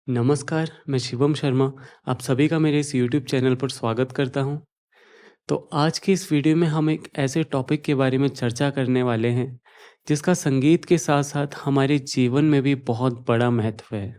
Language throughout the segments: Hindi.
नमस्कार, मैं शिवम शर्मा, आप सभी का मेरे इस यूट्यूब चैनल पर स्वागत करता हूँ। तो आज की इस वीडियो में हम एक ऐसे टॉपिक के बारे में चर्चा करने वाले हैं, जिसका संगीत के साथ-साथ हमारे जीवन में भी बहुत बड़ा महत्व है।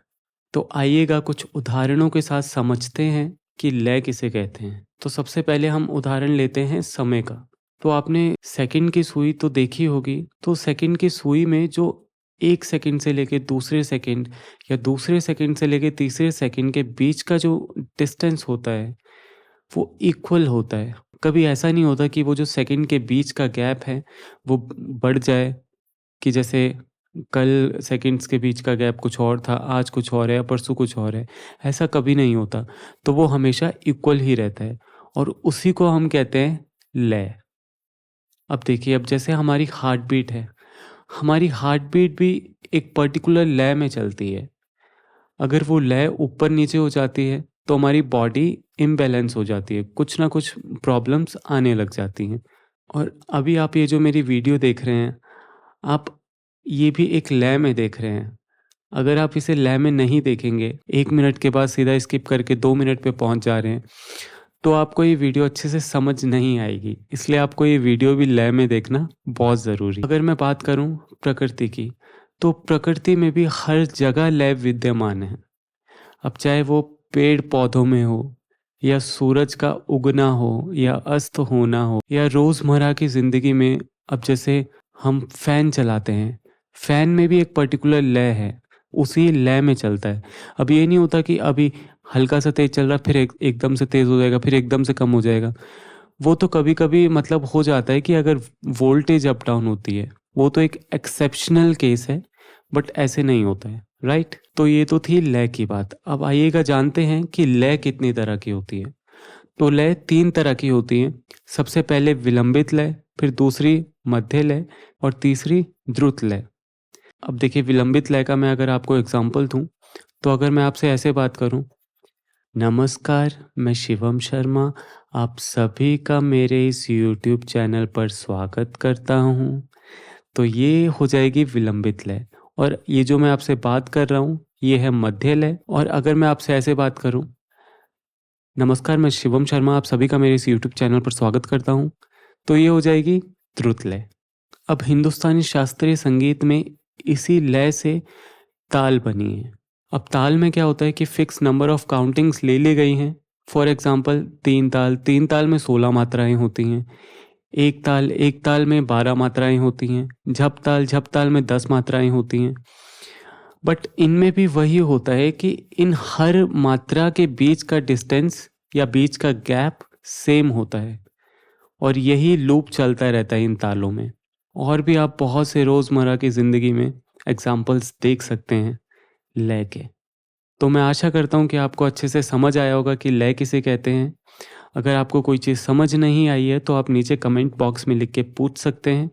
तो आइएगा कुछ उदाहरणों के साथ समझते हैं कि लय किसे कहते हैं। तो सबसे पहले हम उदाहरण लेते हैं समय का। तो आपने सेकंड की सुई तो देखी होगी, तो सेकंड की सुई में जो 1 सेकंड से लेके दूसरे सेकंड या दूसरे सेकंड से लेके तीसरे सेकंड के बीच का जो डिस्टेंस होता है, वो इक्वल होता है। कभी ऐसा नहीं होता कि वो जो सेकंड के बीच का गैप है, वो बढ़ जाए कि जैसे कल सेकंड्स के बीच का गैप कुछ और था, आज कुछ और है, परसों कुछ और है। ऐसा कभी नहीं होता। तो वो हमेशा इक्वल ही रहता है और उसी को हम कहते हैं लय। अब देखिए, अब जैसे हमारी हार्ट बीट है, हमारी हार्ट बीट भी एक पर्टिकुलर लय में चलती है। अगर वो लय ऊपर-नीचे हो जाती है, तो हमारी बॉडी इम्बैलेंस हो जाती है, कुछ ना कुछ प्रॉब्लम्स आने लग जाती हैं। और अभी आप ये जो मेरी वीडियो देख रहे हैं, आप ये भी एक लय में देख रहे हैं। अगर आप इसे लय में नहीं देखेंगे, 1 मिनट के बाद सीधा स्किप करके 2 मिनट पे पहुँच जा रहे हैं, तो आपको ये वीडियो अच्छे से समझ नहीं आएगी। इसलिए आपको ये वीडियो भी लय में देखना बहुत ज़रूरी है। अगर मैं बात करूँ प्रकृति की, तो प्रकृति में भी हर जगह लय विद्यमान है। अब चाहे वो पेड़-पौधों में हो, या सूरज का उगना हो, या अस्त होना हो, या रोज़मर्रा की ज़िंदगी में अब जैसे हम फ़ैन चलाते हैं, फ़ैन में भी एक पर्टिकुलर लय है, उसी लय में चलता है। अब ये नहीं होता कि अभी हल्का-सा तेज़ चल रहा है, फिर एकदम से तेज़ हो जाएगा, फिर एकदम से कम हो जाएगा। वो तो कभी-कभी मतलब हो जाता है कि अगर वोल्टेज अप डाउन होती है, वो तो एक एक्सेप्शनल केस है, बट ऐसे नहीं होता है, राइट? तो ये तो थी लय की बात। अब आइएगा जानते हैं कि लय कितनी तरह की होती है। तो लय 3 तरह की होती हैं। सबसे पहले विलंबित लय, फिर दूसरी मध्य लय और तीसरी द्रुत लय। अब देखिए, विलंबित लय का मैं अगर आपको एग्ज़ाम्पल दूँ, तो अगर मैं आपसे ऐसे बात करूँ, नमस्कार, मैं शिवम शर्मा, आप सभी का मेरे इस यूट्यूब चैनल पर स्वागत करता हूँ। तो ये हो जाएगी विलंबित लय। और ये जो मैं आपसे बात कर रहा हूँ, ये है मध्य लय। और अगर मैं आपसे ऐसे बात करूँ, नमस्कार, मैं शिवम शर्मा, आप सभी का मेरे इस यूट्यूब चैनल पर स्वागत करता हूँ, तो ये हो जाएगी द्रुत लय। अब हिंदुस्तानी शास्त्रीय संगीत में इसी लय से ताल बनी है। अब ताल में क्या होता है कि फिक्स नंबर ऑफ काउंटिंग्स ले ली गई हैं। फॉर एग्जांपल 3 ताल में 16 मात्राएँ होती हैं। एक ताल में 12 मात्राएँ होती हैं। झप ताल में 10 मात्राएँ होती हैं। बट इनमें भी वही होता है कि इन हर मात्रा के बीच का डिस्टेंस या बीच का गैप सेम होता है और यही लूप चलता रहता है इन तालों में। और भी आप बहुत से रोज़मर्रा की ज़िंदगी में एग्ज़ाम्पल्स देख सकते हैं लय के। तो मैं आशा करता हूँ कि आपको अच्छे से समझ आया होगा कि लय किसे कहते हैं। अगर आपको कोई चीज़ समझ नहीं आई है, तो आप नीचे कमेंट बॉक्स में लिख के पूछ सकते हैं।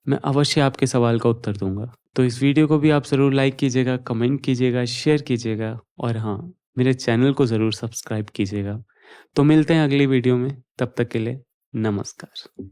मैं अवश्य आपके सवाल का उत्तर दूँगा। तो इस वीडियो को भी आप ज़रूर लाइक कीजिएगा, कमेंट कीजिएगा, शेयर कीजिएगा और हाँ, मेरे चैनल को ज़रूर सब्सक्राइब कीजिएगा। तो मिलते हैं अगली वीडियो में, तब तक के लिए नमस्कार।